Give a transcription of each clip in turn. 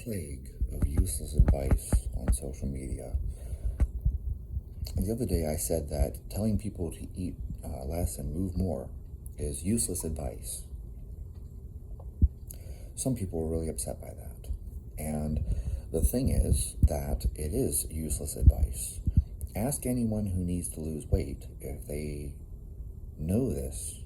plague of useless advice on social media. The other day I said that telling people to eat less and move more is useless advice. Some people were really upset by that. And the thing is that it is useless advice. Ask anyone who needs to lose weight if they know this,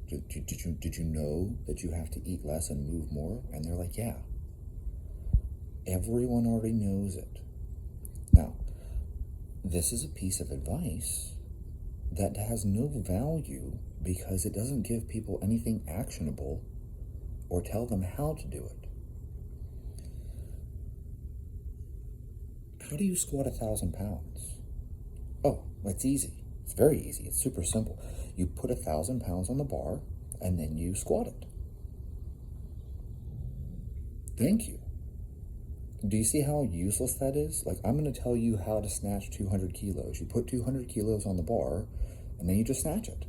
did you know that you have to eat less and move more? And they're like, yeah. Everyone already knows it. Now, this is a piece of advice that has no value because it doesn't give people anything actionable or tell them how to do it. How do you squat 1,000 pounds? Oh, it's easy. It's very easy. It's super simple. You put 1,000 pounds on the bar and then you squat it. Thank you. Do you see how useless that is? Like, I'm going to tell you how to snatch 200 kilos. You put 200 kilos on the bar and then you just snatch it.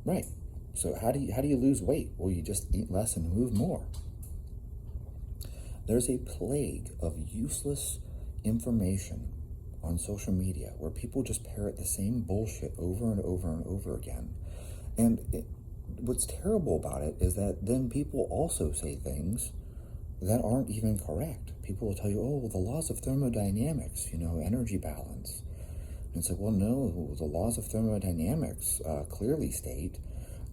Right. So how do you lose weight? Well, you just eat less and move more. There's a plague of useless information on social media where people just parrot the same bullshit over and over and over again. And what's terrible about it is that then people also say things that aren't even correct. People will tell you, oh, the laws of thermodynamics, energy balance. And it's like, well, no, the laws of thermodynamics clearly state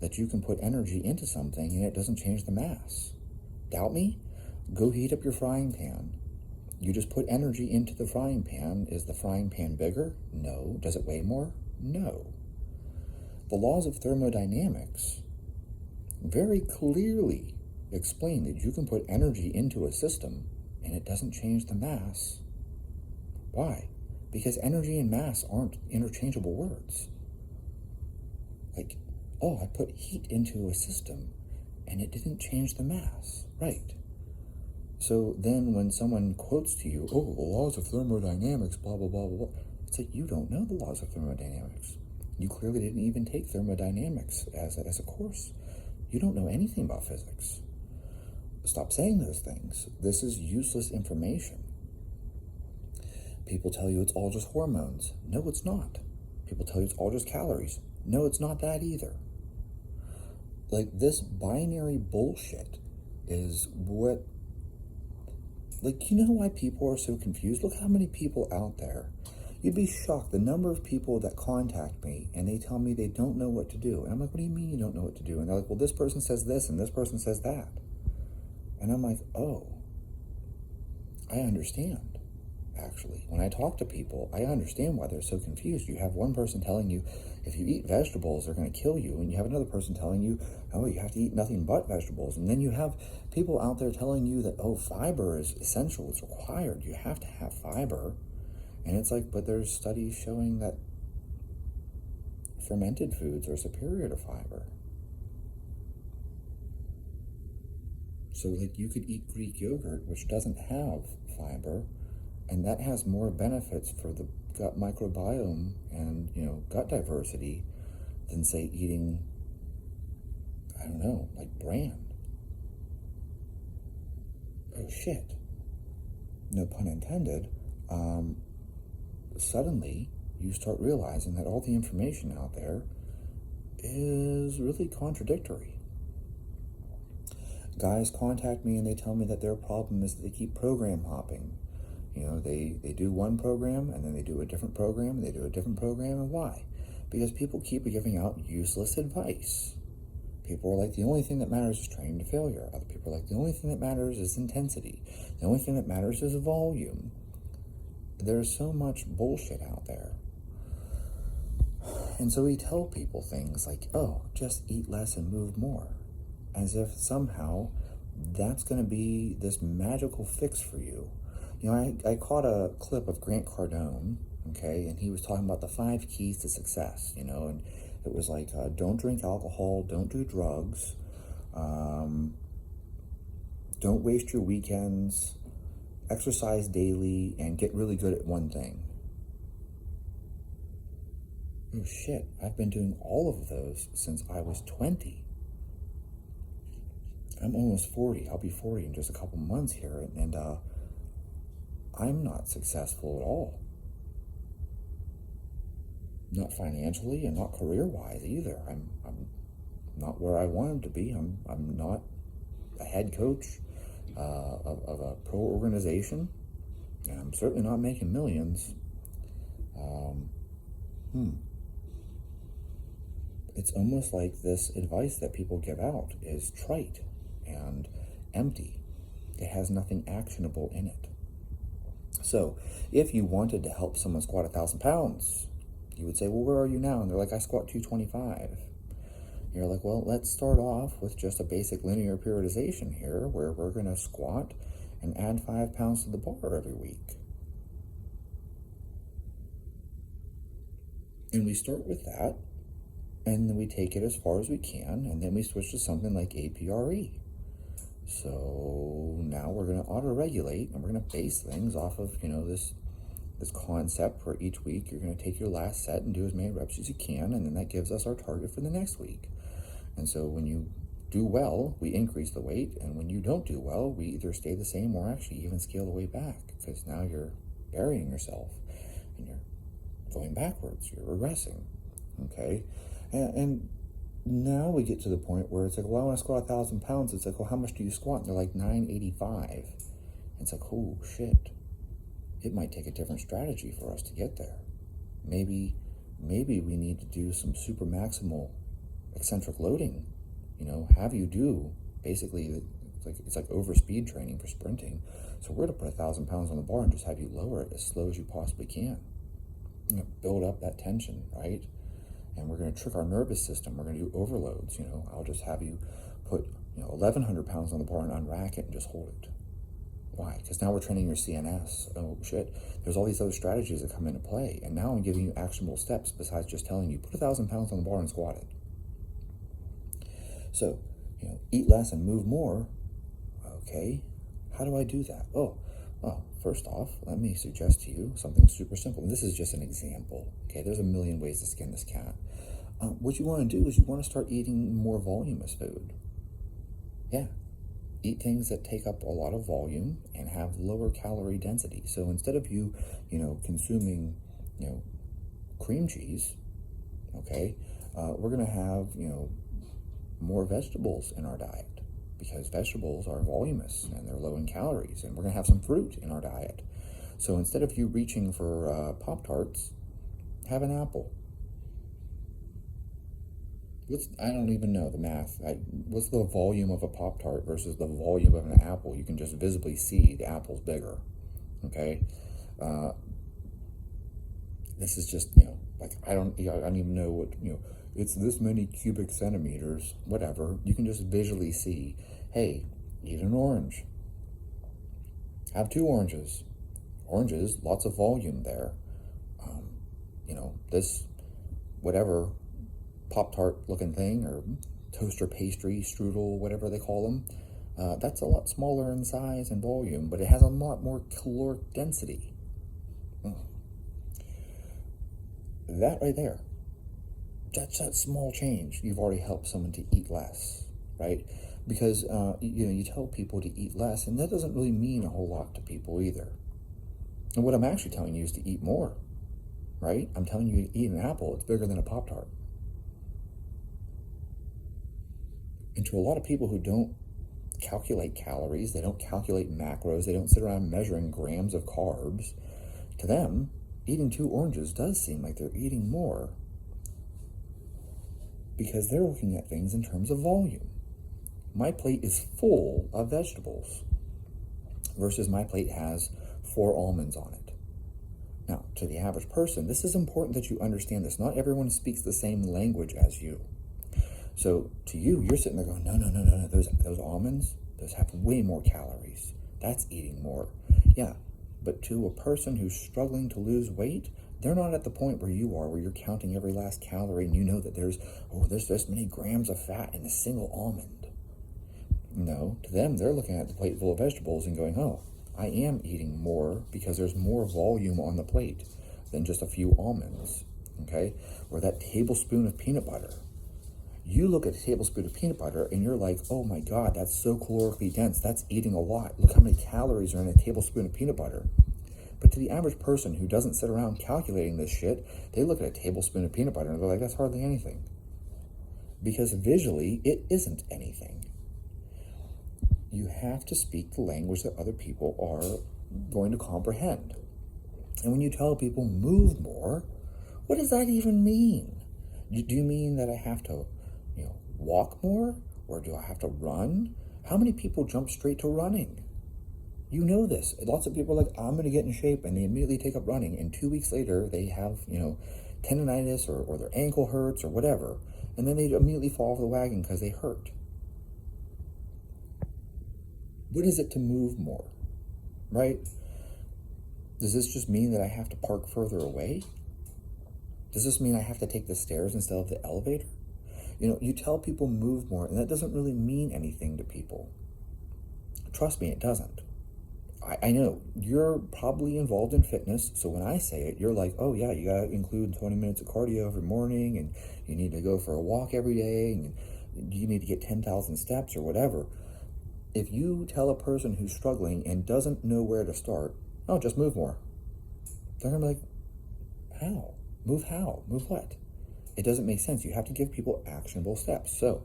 that you can put energy into something and it doesn't change the mass. Doubt me? Go heat up your frying pan. You just put energy into the frying pan. Is the frying pan bigger? No. Does it weigh more? No. The laws of thermodynamics very clearly explain that you can put energy into a system and it doesn't change the mass. Why? Because energy and mass aren't interchangeable words. Like, oh, I put heat into a system and it didn't change the mass. Right. So then when someone quotes to you, oh, the laws of thermodynamics, blah, blah, blah, blah, blah, it's like, you don't know the laws of thermodynamics. You clearly didn't even take thermodynamics as a course. You don't know anything about physics. Stop saying those things. This is useless information. People tell you it's all just hormones. No, it's not. People tell you it's all just calories. No, it's not that either. Like, this binary bullshit is what, like, you know why people are so confused? Look how many people out there. You'd be shocked the number of people that contact me and they tell me they don't know what to do. And I'm like, what do you mean you don't know what to do? And they're like, well, this person says this and this person says that. And I'm like, oh, I understand, actually. When I talk to people, I understand why they're so confused. You have one person telling you, if you eat vegetables, they're going to kill you. And you have another person telling you, oh, you have to eat nothing but vegetables. And then you have people out there telling you that, oh, fiber is essential. It's required. You have to have fiber. And it's like, but there's studies showing that fermented foods are superior to fiber. So, like, you could eat Greek yogurt, which doesn't have fiber, and that has more benefits for the gut microbiome and, gut diversity than, say, eating, I don't know, like bran. Oh, shit. No pun intended. Suddenly, you start realizing that all the information out there is really contradictory. Guys contact me and they tell me that their problem is that they keep program hopping. They do one program and then they do a different program and they do a different program. And why? Because people keep giving out useless advice. People are like, the only thing that matters is training to failure. Other people are like, the only thing that matters is intensity. The only thing that matters is volume. There's so much bullshit out there. And so we tell people things like, oh, just eat less and move more. As if somehow that's going to be this magical fix for you. I caught a clip of Grant Cardone, okay, and he was talking about the 5 keys to success, and it was like, don't drink alcohol, don't do drugs, don't waste your weekends, exercise daily, and get really good at one thing. Oh shit, I've been doing all of those since I was 20. I'm almost 40. I'll be 40 in just a couple months here, and I'm not successful at all. Not financially and not career-wise either. I'm not where I wanted to be. I'm not a head coach of a pro organization, and I'm certainly not making millions. It's almost like this advice that people give out is trite and empty. It has nothing actionable in it. So if you wanted to help someone squat 1,000 pounds, you would say, well, where are you now? And they're like, I squat 225. You're like, well, let's start off with just a basic linear periodization here, where we're going to squat and add 5 pounds to the bar every week. And we start with that, and then we take it as far as we can, and then we switch to something like APRE. So now we're going to auto-regulate, and we're going to base things off of, this concept where each week you're going to take your last set and do as many reps as you can, and then that gives us our target for the next week. And so when you do well, we increase the weight, and when you don't do well, we either stay the same or actually even scale the weight back, because now you're burying yourself, and you're going backwards, you're regressing, okay? And now we get to the point where it's like, well, I want to squat 1,000 pounds. It's like, well, how much do you squat? And they're like 985. It's like, oh, shit. It might take a different strategy for us to get there. Maybe we need to do some super maximal eccentric loading. Have you do basically, it's like over speed training for sprinting. So we're going to put 1,000 pounds on the bar and just have you lower it as slow as you possibly can. Build up that tension, right? And we're going to trick our nervous system. We're going to do overloads. I'll just have you put 1,100 pounds on the bar and unrack it and just hold it. Why? Because now we're training your CNS. Oh shit, there's all these other strategies that come into play, and now I'm giving you actionable steps besides just telling you put 1,000 pounds on the bar and squat it. So eat less and move more. Okay, how do I do that? Well, first off, let me suggest to you something super simple. And this is just an example. Okay, there's a million ways to skin this cat. What you want to do is you want to start eating more voluminous food. Yeah, eat things that take up a lot of volume and have lower calorie density. So instead of you consuming, cream cheese, okay, we're going to have, more vegetables in our diet, because vegetables are voluminous and they're low in calories, and we're going to have some fruit in our diet. So instead of you reaching for Pop-Tarts, have an apple. I don't even know the math. What's the volume of a Pop-Tart versus the volume of an apple? You can just visibly see the apple's bigger, okay? This is just, I don't even know what, it's this many cubic centimeters, whatever. You can just visually see, hey, eat an orange. Have 2 oranges. Oranges, lots of volume there. This, whatever, Pop-Tart looking thing, or toaster pastry, strudel, whatever they call them, that's a lot smaller in size and volume, but it has a lot more caloric density. That right there, that's that small change. You've already helped someone to eat less, right? Because you tell people to eat less, and that doesn't really mean a whole lot to people either. And what I'm actually telling you is to eat more, right? I'm telling you to eat an apple. It's bigger than a Pop-Tart. And to a lot of people who don't calculate calories, they don't calculate macros, they don't sit around measuring grams of carbs, to them, eating 2 oranges does seem like they're eating more, because they're looking at things in terms of volume. My plate is full of vegetables versus my plate has 4 almonds on it. Now, to the average person, this is important that you understand this. Not everyone speaks the same language as you. So to you, you're sitting there going, no, those almonds, those have way more calories. That's eating more. Yeah, but to a person who's struggling to lose weight, they're not at the point where you are, where you're counting every last calorie and you know that there's this many grams of fat in a single almond. No, to them, they're looking at the plate full of vegetables and going, oh, I am eating more because there's more volume on the plate than just a few almonds, okay? Or that tablespoon of peanut butter. You look at a tablespoon of peanut butter and you're like, oh my God, that's so calorically dense. That's eating a lot. Look how many calories are in a tablespoon of peanut butter. But to the average person who doesn't sit around calculating this shit, they look at a tablespoon of peanut butter and they're like, that's hardly anything. Because visually, it isn't anything. You have to speak the language that other people are going to comprehend. And when you tell people move more, what does that even mean? Do you mean that I have to, walk more? Or do I have to run? How many people jump straight to running? You know this. Lots of people are like, I'm going to get in shape, and they immediately take up running. And 2 weeks later, they have, tendonitis or their ankle hurts or whatever. And then they immediately fall off the wagon because they hurt. What is it to move more, right? Does this just mean that I have to park further away? Does this mean I have to take the stairs instead of the elevator? You tell people move more, and that doesn't really mean anything to people. Trust me, it doesn't. I know you're probably involved in fitness, so when I say it, you're like, oh yeah, you gotta include 20 minutes of cardio every morning, and you need to go for a walk every day, and you need to get 10,000 steps or whatever. If you tell a person who's struggling and doesn't know where to start, oh, just move more, they're gonna be like, how? Move how? Move what? It doesn't make sense. You have to give people actionable steps. So,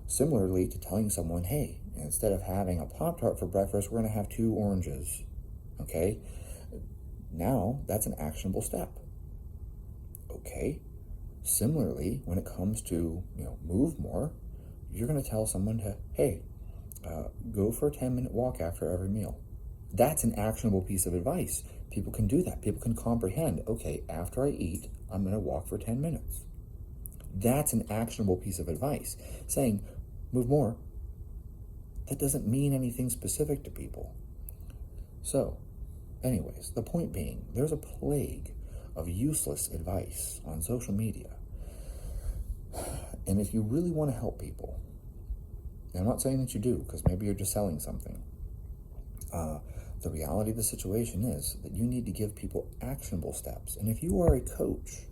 similarly to telling someone, hey, instead of having a Pop-Tart for breakfast, we're going to have 2 oranges. Okay? Now, that's an actionable step. Okay? Similarly, when it comes to, move more, you're going to tell someone to, hey, go for a 10-minute walk after every meal. That's an actionable piece of advice. People can do that. People can comprehend, okay, after I eat, I'm going to walk for 10 minutes. That's an actionable piece of advice. Saying, move more, that doesn't mean anything specific to people. So, anyways, the point being, there's a plague of useless advice on social media. And if you really want to help people, and I'm not saying that you do, because maybe you're just selling something, the reality of the situation is that you need to give people actionable steps. And if you are a coach,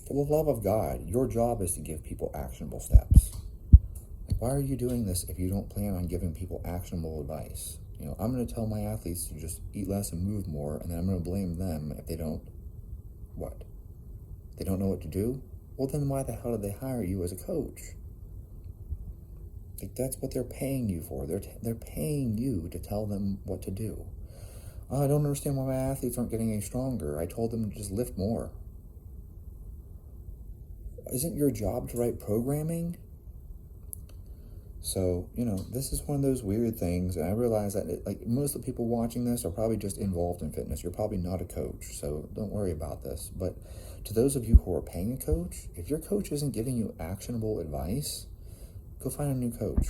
for the love of God, your job is to give people actionable steps. Like, why are you doing this if you don't plan on giving people actionable advice? I'm going to tell my athletes to just eat less and move more, and then I'm going to blame them if they don't, what? They don't know what to do? Well, then why the hell did they hire you as a coach? Like, that's what they're paying you for. They're paying you to tell them what to do. Oh, I don't understand why my athletes aren't getting any stronger. I told them to just lift more. Isn't your job to write programming? So, this is one of those weird things, and I realize that most of the people watching this are probably just involved in fitness. You're probably not a coach, so don't worry about this. But to those of you who are paying a coach, if your coach isn't giving you actionable advice, go find a new coach.